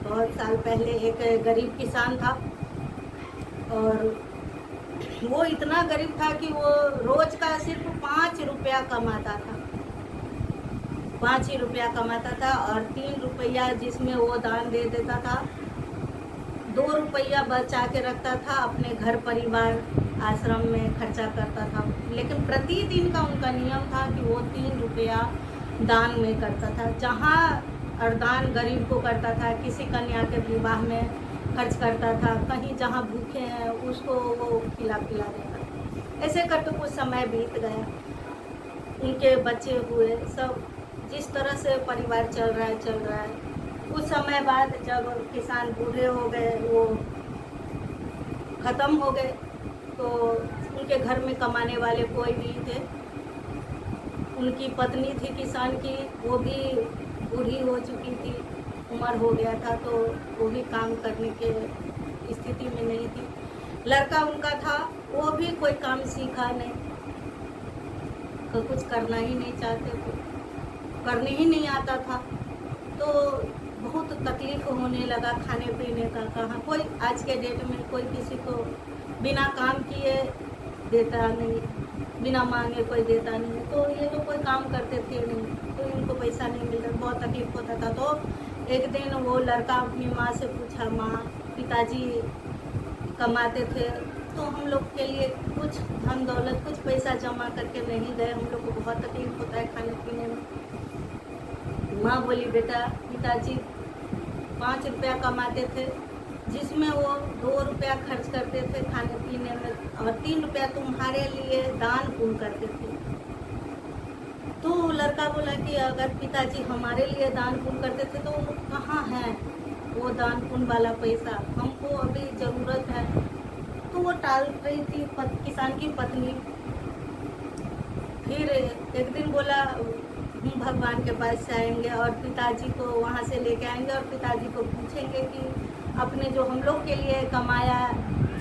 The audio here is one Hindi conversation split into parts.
बहुत साल पहले एक गरीब किसान था, और वो इतना गरीब था कि वो रोज का सिर्फ 5 रुपया कमाता था। 5 ही रुपया कमाता था, और 3 रुपया जिसमें वो दान दे देता था, 2 रुपया बचा के रखता था, अपने घर परिवार आश्रम में खर्चा करता था। लेकिन प्रतिदिन का उनका नियम था कि वो 3 रुपया दान में करता था। जहाँ और दान गरीब को करता था, किसी कन्या के विवाह में खर्च करता था, कहीं जहाँ भूखे हैं उसको वो खिला पिला देता था। ऐसे करके कुछ समय बीत गया, उनके बच्चे हुए, सब जिस तरह से परिवार चल रहा है। कुछ समय बाद जब किसान बूढ़े हो गए, वो ख़त्म हो गए, तो उनके घर में कमाने वाले कोई नहीं थे। उनकी पत्नी थी किसान की, वो भी बूढ़ी हो चुकी थी, उम्र हो गया था, तो वो भी काम करने के स्थिति में नहीं थी। लड़का उनका था, वो भी कोई काम सीखा नहीं, कुछ करना ही नहीं चाहते थे, करने ही नहीं आता था। तो बहुत तकलीफ होने लगा खाने पीने का। कहाँ कोई आज के डेट में कोई किसी को बिना काम किए देता नहीं, बिना मांगे कोई देता नहीं। तो ये तो कोई काम करते थे नहीं, तो इनको पैसा नहीं मिलता, बहुत तकलीफ होता था। तो एक दिन वो लड़का अपनी माँ से पूछा, माँ, पिताजी कमाते थे तो हम लोग के लिए कुछ धन दौलत, कुछ पैसा जमा करके नहीं गए, हम लोग को बहुत तकलीफ होता है खाने पीने में। माँ बोली, बेटा, पिताजी 5 रुपया कमाते थे, जिसमें वो 2 रुपया खर्च करते थे खाने पीने में, और 3 रुपया तुम्हारे लिए दान पुण्य करते थे। तो लड़का बोला कि अगर पिताजी हमारे लिए दान पुण्य करते थे तो कहाँ है वो दान पुण्य वाला पैसा, हमको अभी ज़रूरत है। तो वो टाल रही थी किसान की पत्नी। फिर एक दिन बोला, हम भगवान के पास जाएंगे और पिताजी को वहाँ से लेके आएंगे, और पिताजी को पूछेंगे कि अपने जो हम लोग के लिए कमाया,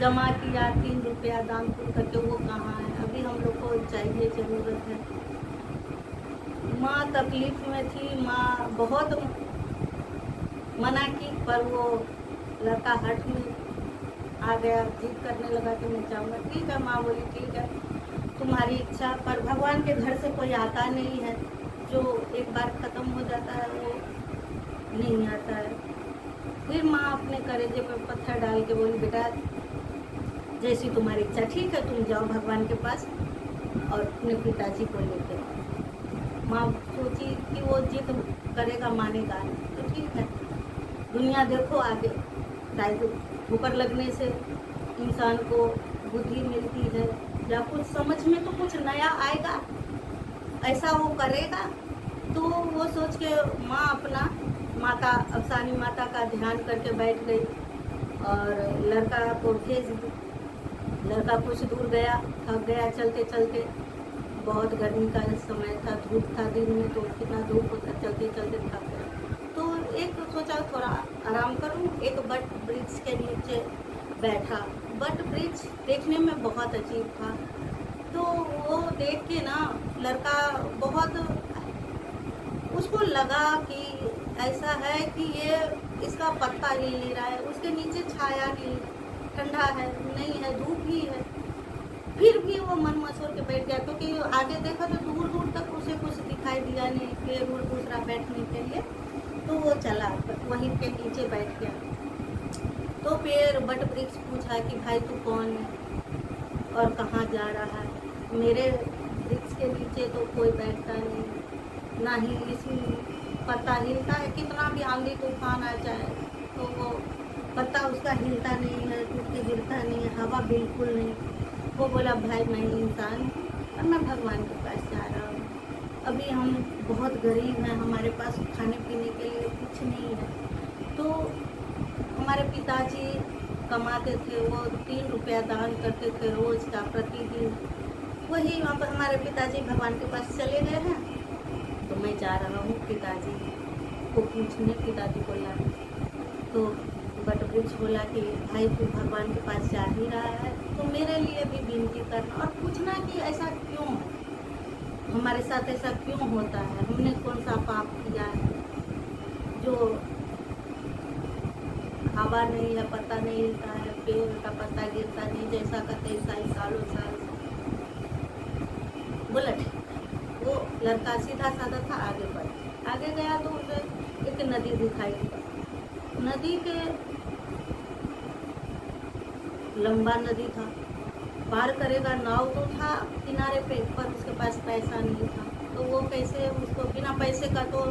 जमा किया 3 रुपया दान पुण्य करके, वो कहाँ है, अभी हम लोग को चाहिए, ज़रूरत है। माँ तकलीफ में थी, माँ बहुत मना की, पर वो लड़का हट में आ गया, जिद करने लगा कि मैं जाऊँगा। ठीक है, माँ बोली, ठीक है, तुम्हारी इच्छा। पर भगवान के घर से कोई आता नहीं है, जो एक बार ख़त्म हो जाता है वो नहीं आता है। फिर माँ अपने कलेजे पर पत्थर डाल के बोली, बेटा, जैसी तुम्हारी इच्छा, ठीक है, तुम जाओ भगवान के पास और अपने पिताजी को लेकर आओ। माँ सोची कि वो जिद करेगा, मानेगा, तो ठीक है, दुनिया देखो आगे, शायद ठोकर लगने से इंसान को बुद्धि मिलती है, या कुछ समझ में तो कुछ नया आएगा, ऐसा वो करेगा। तो वो सोच के माँ अपना माता, अफसानी माता का ध्यान करके बैठ गई और लड़का को भेज दी। लड़का कुछ दूर गया, थक गया चलते चलते, बहुत गर्मी का समय था, धूप था दिन में, तो कितना धूप होता, चलते चलते थक गया। तो एक सोचा थोड़ा आराम करूं, एक बट वृक्ष के नीचे बैठा। बट वृक्ष देखने में बहुत अजीब था, तो वो देख के ना लड़का बहुत, उसको लगा कि ऐसा है कि ये इसका पत्ता हिल नहीं रहा है, उसके नीचे छाया नहीं, ठंडा है नहीं है, धूप ही है। फिर भी वो मन मसोर के बैठ गया, क्योंकि आगे देखा तो दूर दूर तक उसे कुछ दिखाई दिया नहीं, पेड़ उड़ दूसरा बैठने के लिए। तो वो चला, वहीं के नीचे बैठ गया। तो पेड़ बट वृक्ष पूछा कि भाई तू कौन है और कहाँ जा रहा है? मेरे वृक्ष के नीचे तो कोई बैठता नहीं, ना ही इसमें पत्ता हिलता है, कितना भी आंधी तूफान आ जाए तो वो पत्ता उसका हिलता नहीं है, टूट के गिरता नहीं है, हवा बिल्कुल नहीं। वो बोला, भाई मैं इंसान हूँ और मैं भगवान के पास जा रहा हूँ, अभी हम बहुत गरीब हैं, हमारे पास खाने पीने के लिए कुछ नहीं है। तो हमारे पिताजी कमाते थे, वो 3 रुपया दान करते थे रोज़ का, प्रतिदिन। वही वहाँ पर हमारे पिताजी भगवान के पास चले गए हैं, तो मैं जा रहा हूँ पिताजी को पूछने, पिताजी को लाने। तो बट वृक्ष बोला कि भाई तू भगवान के पास जा ही रहा है तो मेरे लिए भी विनती करना और पूछना कि ऐसा क्यों है, हमारे साथ ऐसा क्यों होता है, हमने कौन सा पाप किया है जो हवा नहीं है, पत्ता नहीं हिलता है, पेड़ का पत्ता गिरता नहीं, जैसा का तैसा ही सालों साल। बोला ठीक है। वो लड़का सीधा साधा था, आगे बढ़ आगे गया तो उसे एक नदी दिखाई दी। नदी के लंबा नदी था, पार करेगा नाव तो था किनारे पे, पर उसके पास पैसा नहीं था। तो वो कैसे, उसको बिना पैसे का तो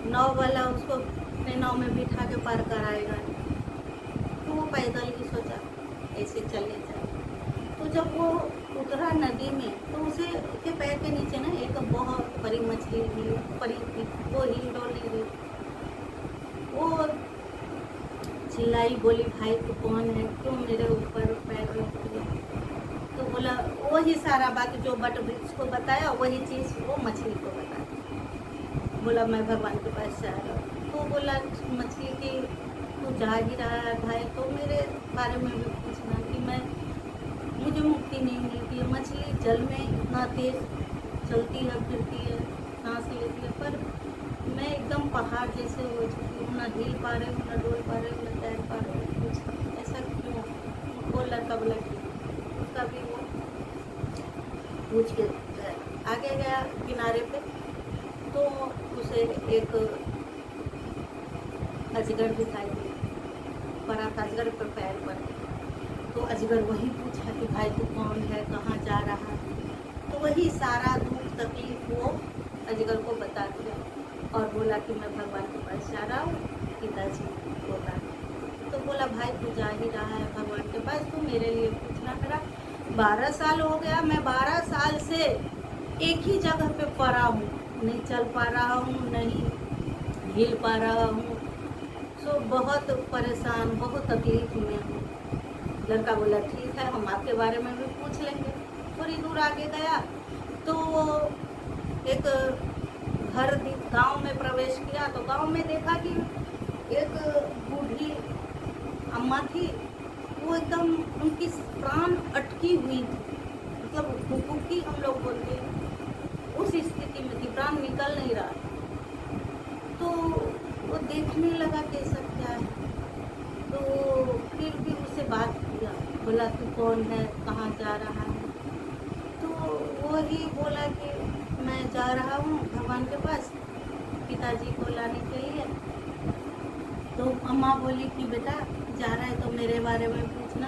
नाव वाला उसको अपने नाव में बिठा के पार कराएगा। तो वो पैदल ही सोचा ऐसे चले जाए। तो जब वो उतरा नदी में तो उसे के पैर के नीचे ना एक बहुत बड़ी मछली मिली, पड़ी थी। वो हिल डोल नहीं रही। वो चिल्लाई, बोली भाई तू कौन है, क्यों मेरे ऊपर पैर रख दिया? तो बोला वही सारा बात जो बट वृक्ष को बताया, वही चीज़ वो मछली को बताया। बोला मैं भगवान के पास से आ रहा हूँ। तो बोला मछली की तू जा ही रहा है भाई, तो मेरे बारे में भी पूछना कि मैं, मुझे मुक्ति नहीं मिलती है। मछली जल में इतना तेज चलती है, फिरती है, सांस लेती है, पर मैं एकदम पहाड़ जैसे हो चुकी हूँ, ना हिल पा रही हूँ, ना डोल पा रही हूँ, ना तैर पा रही हूँ, कुछ ऐसा क्यों? वो लड़का बोला कि उसका भी वो पूछ के आगे गया किनारे पे। तो उसे एक अजगर दिखाई दिया, पड़ा था अजगर पर पैर पर। तो अजगर वही पूछा कि भाई तू कौन है, कहाँ जा रहा है? तो वही सारा दुख तकलीफ वो अजगर को बता दिया और बोला कि मैं भगवान के पास जा रहा हूँ, पिताजी बोला। तो बोला भाई तू जा ही रहा है भगवान के पास, तू मेरे लिए पूछना। मेरा 12 साल हो गया, मैं 12 साल से एक ही जगह पे पड़ा हूँ, नहीं चल पा रहा हूँ, नहीं हिल पा रहा हूँ। सो बहुत परेशान, बहुत तकलीफ में हूँ। लड़का बोला ठीक है, हम आपके बारे में भी पूछ लेंगे। थोड़ी दूर आगे गया तो एक घर गांव में प्रवेश किया। तो गांव में देखा कि एक बूढ़ी अम्मा थी, वो एकदम उनकी प्राण अटकी हुई थी, मतलब हुक्की हम लोग बोलते हैं, उस स्थिति में थी, प्राण निकल नहीं रहा। तो वो देखने लगा कैसा क्या है। तो फिर भी उससे बात किया, बोला तू कौन है, कहाँ जा रहा है? तो वो ही बोला कि मैं जा रहा हूँ भगवान के पास पिताजी को लाने के लिए। तो अम्मा बोली कि बेटा जा रहा है तो मेरे बारे में पूछना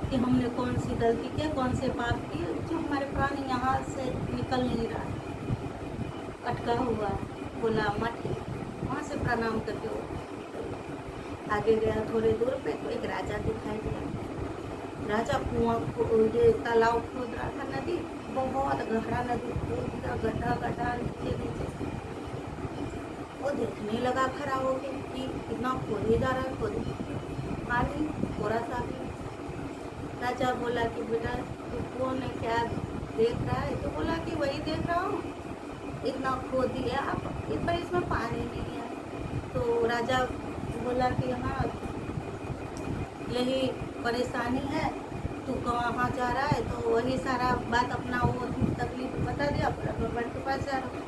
कि हमने कौन सी गलती की, कौन से पाप किए जो हमारे प्राण यहाँ से निकल नहीं रहा है, अटका हुआ है। बोला अम्मा ठीक, वहाँ से प्रणाम करके वो आगे गया। थोड़े दूर पे तो एक राजा दिखाई दिया। राजा कुआं ये तालाब खोद रहा था, नदी बहुत गहरा नदी खोद दिया, गड्ढा गड्ढा नीचे नीचे। वो देखने लगा खड़ा होके कि इतना खोद ही जा रहा है, खोद पानी थोड़ा सा भी। राजा बोला कि बेटा तू कौन है, क्या देख रहा है? तो बोला कि वही देख रहा हूँ, इतना खोद दिया आप, इस पर इसमें पानी नहीं है। तो राजा बोला कि हाँ यही परेशानी है, तू कहाँ जा रहा है? तो वही सारा बात अपना वो तकलीफ बता दिया, भगवान के पास जा रहा हूँ।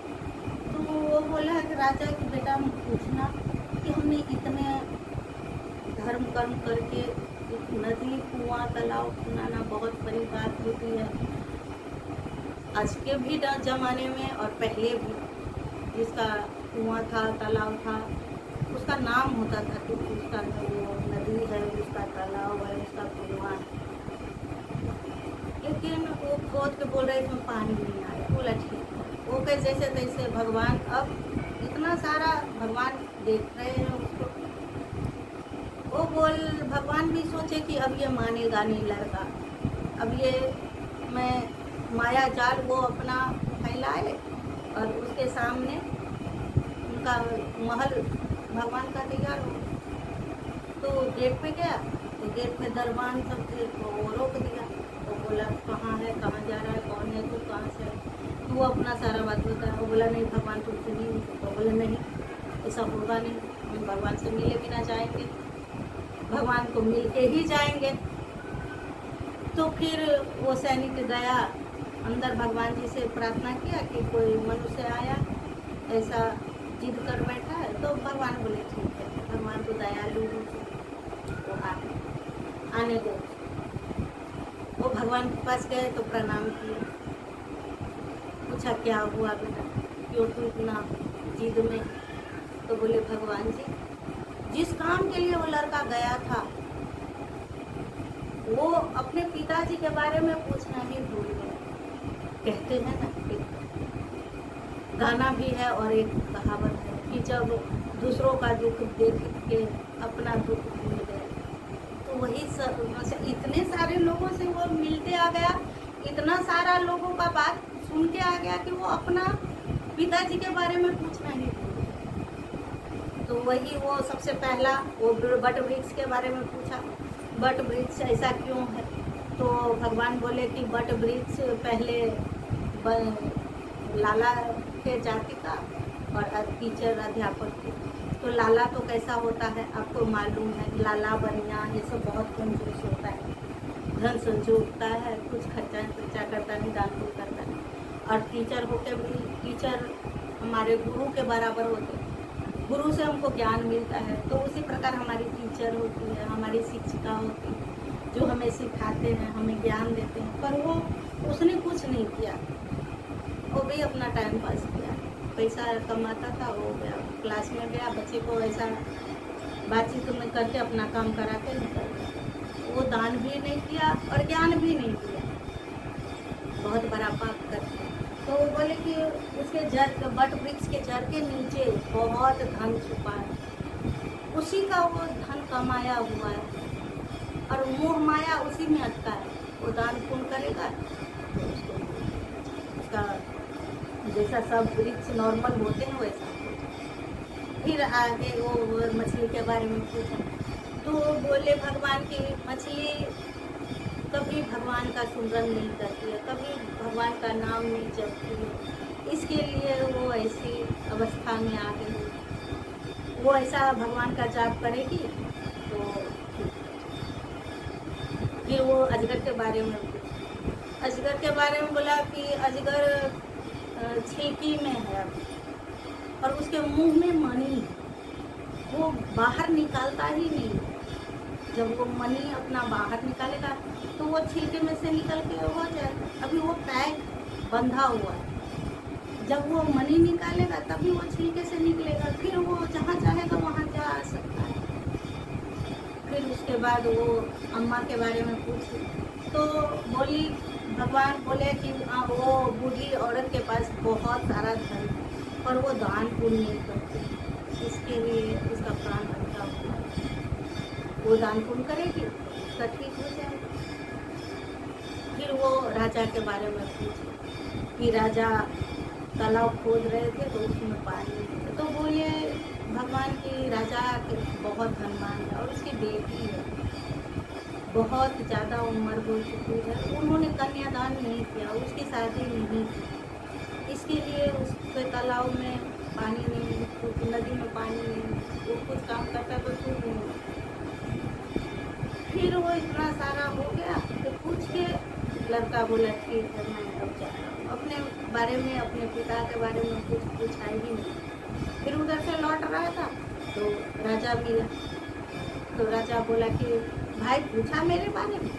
तो वो बोला कि राजा की बेटा पूछना कि हमने इतने धर्म कर्म करके नदी कुआं तालाब बनाना बहुत बड़ी बात होती है। आज के भी ज़माने में और पहले भी जिसका कुआं था तालाब था उसका नाम होता था कि उसका वो नदी है, उसका तालाब है, उसका कुआं है। लेकिन वो खोद के बोल रहे इसमें पानी नहीं आया। बोला ठीक है, वो कैसे जैसे तैसे भगवान, अब इतना सारा भगवान देख रहे हैं उसको। वो बोल भगवान भी सोचे कि अब ये मानेगा नहीं लड़का, अब ये मैं माया जाल वो अपना फैलाए और उसके सामने उनका महल भगवान का तैयार हो। तो गेट पे गया तो गेट में दरबान सब थे, तो वो रोक दिया। तो बोला कहाँ है, कहाँ जा रहा है, कौन है तू, कहाँ से है? तो वो अपना सारा बात बताया। वो बोला नहीं भगवान तुमसे नहीं। तो बोले नहीं ऐसा होगा नहीं, हम भगवान से मिले बिना जाएंगे, भगवान को मिल के ही जाएंगे। तो फिर वो सैनिक गया अंदर, भगवान जी से प्रार्थना किया कि कोई मनुष्य आया ऐसा जिद कर बैठा है। तो भगवान बोले ठीक है, भगवान तो दयालु आने दो। वो भगवान के पास गए तो प्रणाम किए, पूछा क्या हुआ बेटा, क्यों तू इतना जिद में? तो बोले भगवान जी, जिस काम के लिए वो लड़का गया था वो अपने पिताजी के बारे में पूछना ही भूल गया। कहते हैं ना, एक गाना भी है और एक कहावत है कि जब दूसरों का दुख देख के अपना दुख भूल गए। तो वही सब इतने सारे लोगों से वो मिलते आ गया, इतना सारा लोगों का बात सुन के आ गया कि वो अपना पिताजी के बारे में पूछना ही भूल गया। तो वही वो सबसे पहला वो बट वृक्ष के बारे में पूछा, बट वृक्ष ऐसा क्यों है? तो भगवान बोले कि बट वृक्ष पहले लाला के जाति का और टीचर अध्यापक थे। तो लाला तो कैसा होता है आपको मालूम है, लाला बनिया ये सब बहुत कंजूस होता है, धन संजोगता है, कुछ खर्चा खर्चा करता नहीं, दान पुण्य करता नहीं। और टीचर होके भी, टीचर हमारे गुरु के बराबर होते हैं, गुरु से हमको ज्ञान मिलता है। तो उसी प्रकार हमारी टीचर होती है, हमारी शिक्षिका होती है, जो हमें सिखाते हैं, हमें ज्ञान देते हैं। पर वो उसने कुछ नहीं किया, वो भी अपना टाइम पास किया, पैसा कमाता था, हो गया, क्लास में गया, बच्चे को ऐसा बातचीत में करके अपना काम करा के निकल गया। वो दान भी नहीं किया और ज्ञान भी नहीं दिया, बहुत बड़ा पाप करते। तो वो बोले कि उसके जड़, बट वृक्ष के जड़ के नीचे बहुत धन छुपा है, उसी का वो धन कमाया हुआ है और मोह माया उसी में अटका है। वो दान पुण्य करेगा तो उसका जैसा सब वृक्ष नॉर्मल होते हैं वैसा। फिर आगे वो मछली के बारे में पूछा, तो बोले भगवान की मछली कभी भगवान का सुमरन नहीं करती है, कभी भगवान का नाम नहीं जपती है, इसके लिए वो ऐसी अवस्था में आ गई। वो ऐसा भगवान का जाप करेगी तो फिर वो अजगर के बारे में पूछा। अजगर के बारे में बोला कि अजगर छिलकी में है और उसके मुंह में मणि है, वो बाहर निकालता ही नहीं। जब वो मणि अपना बाहर निकालेगा तो वो छिलके में से निकल के हो जाएगा, अभी वो पैक बंधा हुआ है। जब वो मणि निकालेगा तभी वो छिलके से निकलेगा, फिर वो जहाँ चाहेगा वहाँ जा सकता है। फिर उसके बाद वो अम्मा के बारे में पूछी तो बोली, भगवान बोले कि वो बूढ़ी औरत के पास बहुत सारा धन है पर वो दान पुण्य नहीं करती, इसके लिए उसका प्राण अटका हुआ है। वो दान पुण्य करेगी उसका ठीक हो जाएगा। फिर वो राजा के बारे में पूछे कि राजा तालाब खोद रहे थे तो उसमें पानी था। तो बोले भगवान की राजा बहुत धनवान है और उसकी बेटी है, बहुत ज़्यादा उम्र हो चुकी है, उन्होंने कन्यादान नहीं किया, उसकी शादी नहीं की, इसके लिए उसके तालाब में पानी नहीं, नदी में पानी नहीं, वो कुछ काम करता तो सूख नहीं। फिर वो इतना सारा हो गया तो पूछ के लड़का बोला ठीक है मैं अब जा रहा हूँ। अपने बारे में, अपने पिता के बारे में कुछ पूछा ही नहीं। फिर उधर से लौट रहा था तो राजा मिला, तो राजा बोला कि भाई पूछा मेरे बारे में?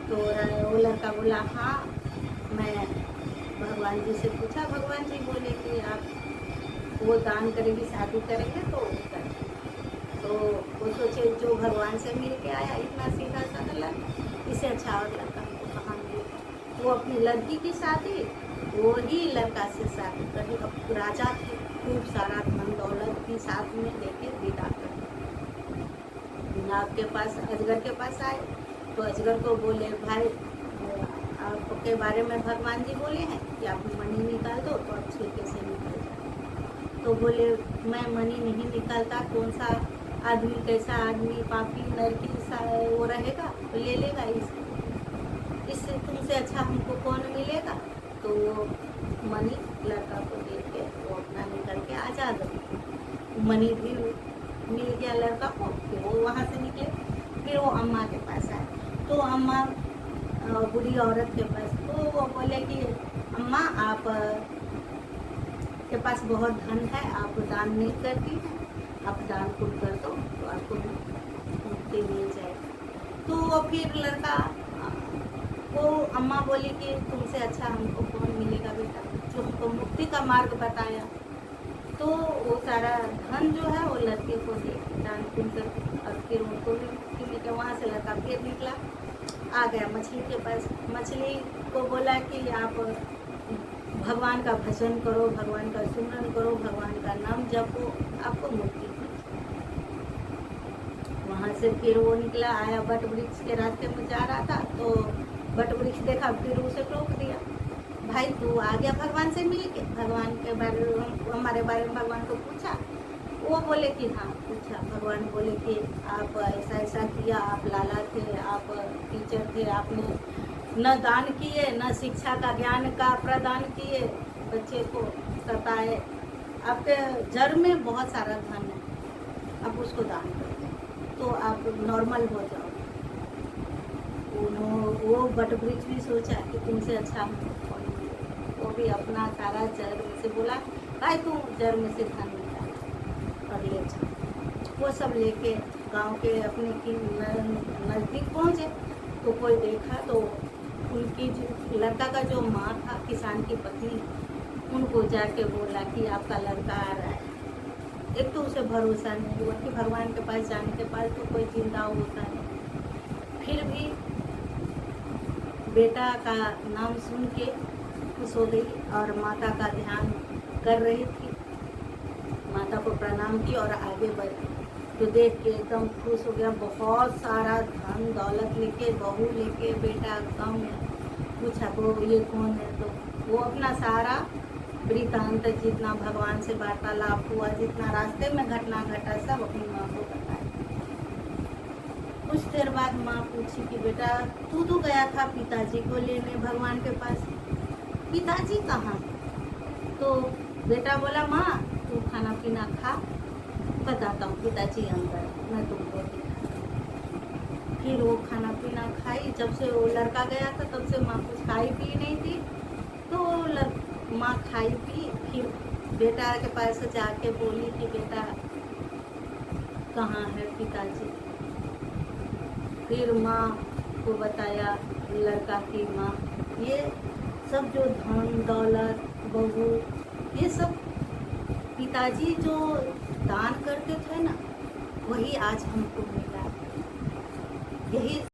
तो वो लड़का बोला हाँ मैं भगवान जी से पूछा। भगवान जी बोले कि आप वो दान करेगी, शादी करेंगे तो करेंगे। तो वो सोचे जो भगवान से मिल के आया इतना सीधा साधा लड़का, इससे अच्छा और लड़का हमको कहाँ मिलेगा। वो अपनी लड़की की शादी वो ही लड़का से शादी करी। अब राजा थे, खूब सारा धन दौलत भी साथ में लेके विदा कर नाग के पास, अजगर के पास आए तो अजगर को बोले भाई आपके बारे में भगवान जी बोले हैं कि आप मणि निकाल दो तो आप छिलके से निकल जाए। तो बोले मैं मणि नहीं निकालता, कौन सा आदमी, कैसा आदमी पापी नरकी वो रहेगा तो ले लेगा, इससे तुमसे अच्छा हमको कौन मिलेगा। तो मणि लड़का को दे के वो अपना निकल के आजाद हो। मणि भी मिल गया लड़का को, फिर वो वहाँ से निकले। फिर वो अम्मा के पास आए तो अम्मा बूढ़ी औरत के पास, तो वो बोले कि अम्मा आप के पास बहुत धन है, आप दान नहीं करती हैं, आप दान पुण्य कर दो तो आपको मुक्ति मिल जाएगी। तो वो फिर लड़का वो अम्मा बोली कि तुमसे अच्छा हमको कौन मिलेगा बेटा, जो हमको मुक्ति का मार्ग बताया। तो वो सारा धन जो है वो लड़के को दे दान पुण्य कर, और फिर उनको भी मुक्ति मिल गया। वहाँ से लड़का फिर निकला, आ गया मछली के पास। मछली को बोला कि आप भगवान का भजन करो, भगवान का सुमरन करो, भगवान का नाम जपो, आपको मुक्ति मिल जाएगी। वहाँ से फिर वो निकला, आया बट वृक्ष के रास्ते में जा रहा था, तो बट वृक्ष देखा, फिर उसे टोक दिया, भाई तू आ गया भगवान से मिल के, भगवान के बारे में हमारे बारे में भगवान को पूछा। वो बोले कि हाँ पूछा। भगवान बोले कि आप ऐसा ऐसा किया, आप लाला थे, आप टीचर थे, आपने न दान किए, न शिक्षा का ज्ञान का प्रदान किए, बच्चे को सताए, आपके जड़ में बहुत सारा धन है, आप उसको दान कर दो तो आप नॉर्मल हो जाओ। वो बट वृक्ष भी सोचा कि तुमसे अच्छा हमको कौन मिलेगा। वो भी अपना सारा जड़ में से बोला, भाई तू जड़ में से धन निकाल और ले जा। वो सब लेके गांव के अपने की नज़दीक पहुँचे, तो कोई देखा तो उनकी जो लड़का का जो माँ था, किसान की पत्नी, उनको जाके बोला कि आपका लड़का आ रहा है। एक तो उसे भरोसा नहीं हुआ कि भगवान के पास जाने के बाद तो कोई चिंता होता है। फिर भी बेटा का नाम सुन के खुश हो गई और माता का ध्यान कर रही थी, माता को प्रणाम की और आगे बढ़ी। तो देख के एकदम खुश हो गया, बहुत सारा धन दौलत लेके, बहू लेके बेटा गाँव में पूछा वो ये कौन है। तो वो अपना सारा वृतांत जितना भगवान से वार्तालाप हुआ, जितना रास्ते में घटना घटा, सब अपनी माँ को बताया। कुछ देर बाद माँ पूछी कि बेटा तू तो गया था पिताजी को लेने भगवान के पास, पिताजी कहाँ? तो बेटा बोला माँ तू खाना पीना खा, बताता हूँ पिताजी अंदर, मैं तुमको दिखा। फिर वो खाना पीना खाई। जब से वो लड़का गया था तब से माँ कुछ खाई पी नहीं थी, तो माँ खाई पी। फिर बेटा के पास जाके बोली कि बेटा कहाँ है पिताजी। फिर माँ को बताया लड़का की माँ, ये सब जो धन दौलत बहू ये सब पिताजी जो दान करते थे ना, वही आज हमको मिला। यही